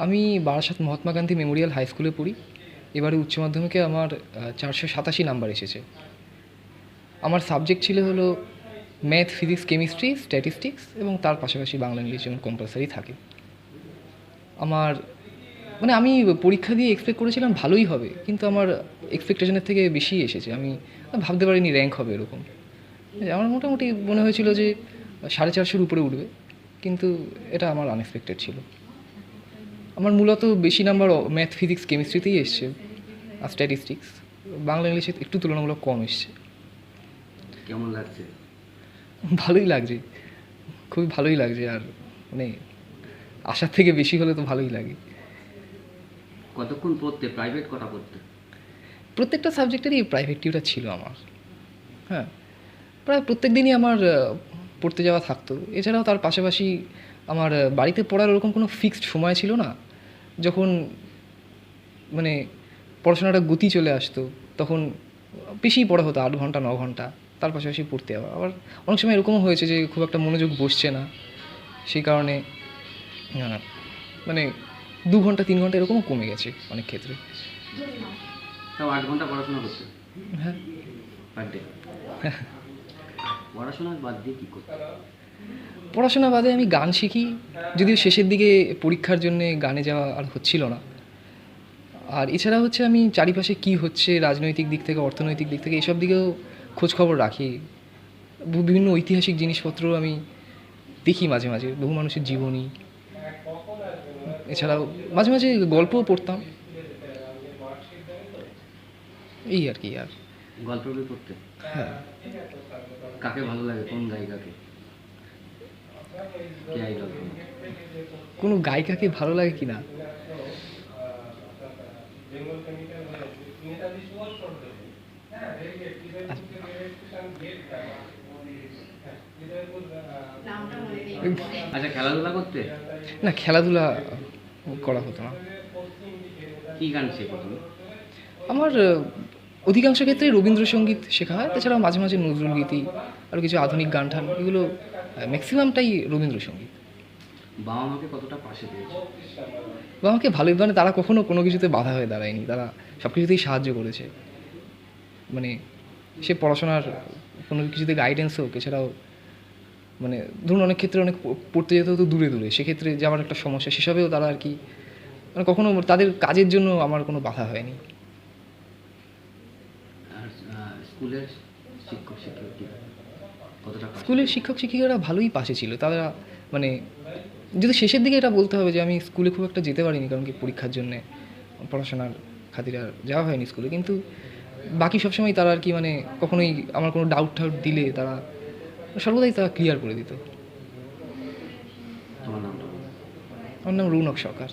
আমি Barasat Mahatma Gandhi Memorial high স্কুলে পড়ি। এবারে উচ্চ মাধ্যমিকে আমার 487 নাম্বার এসেছে। আমার সাবজেক্ট ছিল হলো ম্যাথ, ফিজিক্স, কেমিস্ট্রি, স্ট্যাটিস্টিক্স এবং তার পাশাপাশি বাংলা, ইংলিশ যেমন কম্পালসারি থাকে। আমার আমি পরীক্ষা দিয়ে এক্সপেক্ট করেছিলাম ভালোই হবে, কিন্তু আমার এক্সপেকটেশনের থেকে বেশিই এসেছে। আমি ভাবতে পারিনি র্যাঙ্ক হবে এরকম। আমার মোটামুটি মনে হয়েছিল যে 450-র উপরে উঠবে, কিন্তু এটা আমার আনএক্সপেক্টেড ছিল। আমার মূলত বেশি নাম্বার ম্যাথ, ফিজিক্স, কেমিস্ট্রিতেই এসছে, আর স্ট্যাটিস্টিক্স। বাংলা, ইংলিশে একটু তুলনামূলক কম এসছে। কেমন লাগছে? ভালোই লাগছে, খুবই ভালোই লাগছে। আর মানে আশার থেকে বেশি হলে তো ভালোই লাগে। কতক্ষণ পড়তে? প্রাইভেট কটা পড়তে? প্রত্যেকটা সাবজেক্টেরই প্রাইভেট টিউটার ছিল আমার। হ্যাঁ, প্রায় প্রত্যেক দিনই আমার পড়তে যাওয়া থাকতো। এছাড়াও তার পাশাপাশি আমার বাড়িতে পড়ার ওরকম কোনো ফিক্সড সময় ছিল না। যখন মানে পড়াশোনাটা গতি চলে আসতো, তখন বেশিই পড়া হতো, 8 ঘন্টা 9 ঘন্টা। তার পাশাপাশি পড়তে যাওয়া। আবার অনেক সময় এরকমও হয়েছে যে খুব একটা মনোযোগ বসছে না, সেই কারণে মানে 2 ঘন্টা 3 ঘন্টা এরকমও কমে গেছে অনেক ক্ষেত্রে। তাও 8 ঘন্টা পড়াশোনা করতে হ্যাঁ, পার ডে? পড়াশোনার বাদ দিয়ে কী করতে? পড়াশোনা বাদে আমি গান শিখি, যদিও শেষের দিকে পরীক্ষার জন্যে গানে যাওয়া আর হচ্ছিল না। আর এছাড়া হচ্ছে আমি চারিপাশে কী হচ্ছে রাজনৈতিক দিক থেকে, অর্থনৈতিক দিক থেকে, এসব দিকেও খোঁজখবর রাখি। বিভিন্ন ঐতিহাসিক জিনিসপত্র আমি দেখি মাঝে মাঝে, বহু মানুষের জীবনী। এছাড়াও মাঝে মাঝে গল্পও পড়তাম, এই আর কি। আর গল্প বই পড়তে? হ্যাঁ, কাকে ভালো লাগে? কোন গায়িকাকে? কে আইডল? কোনো গায়িকাকে ভালো লাগে কি না, আচ্ছা, খেলাধুলা করতে? না খেলাধুলা করা হতো না। কী গান শেখো তুমি? আমার অধিকাংশ ক্ষেত্রে রবীন্দ্রসঙ্গীত শেখা হয়, তাছাড়াও মাঝে মাঝে নজরুল গীতি, আরও কিছু আধুনিক গান টান, এগুলো ম্যাক্সিমামটাই রবীন্দ্রসঙ্গীত। বাবা মাকে কতটা পাশে পেয়েছো? বা আমাকে ভালোই, তারা কখনো কোনো কিছুতে বাধা হয়ে দাঁড়ায়নি, তারা সব কিছুতেই সাহায্য করেছে। মানে সে পড়াশোনার কোনো কিছুতে গাইডেন্স হোক, এছাড়াও ধরুন অনেক ক্ষেত্রে অনেক পড়তে যেতে হতো দূরে দূরে, সেক্ষেত্রে যাওয়ার একটা সমস্যা, সেসবেও তারা আর কি কখনো তাদের কাজের জন্য আমার কোনো বাধা হয়নি। আর স্কুলের শিক্ষক শিক্ষিকা কতটা পাশে? স্কুলের শিক্ষক শিক্ষিকারা ভালোই পাশে ছিল। তারা যদি শেষের দিকে এটা বলতে হবে যে আমি স্কুলে খুব একটা যেতে পারিনি, কারণ কি পরীক্ষার জন্যে পড়াশোনার খাতিরে আর যাওয়া হয়নি স্কুলে, কিন্তু বাকি সবসময় তারা আর কি কখনোই আমার কোনো ডাউট ঠাউট দিলে তারা সর্বদাই তারা ক্লিয়ার করে দিত। তোমার নামটা বলো। আমার নাম রৌনক সরকার।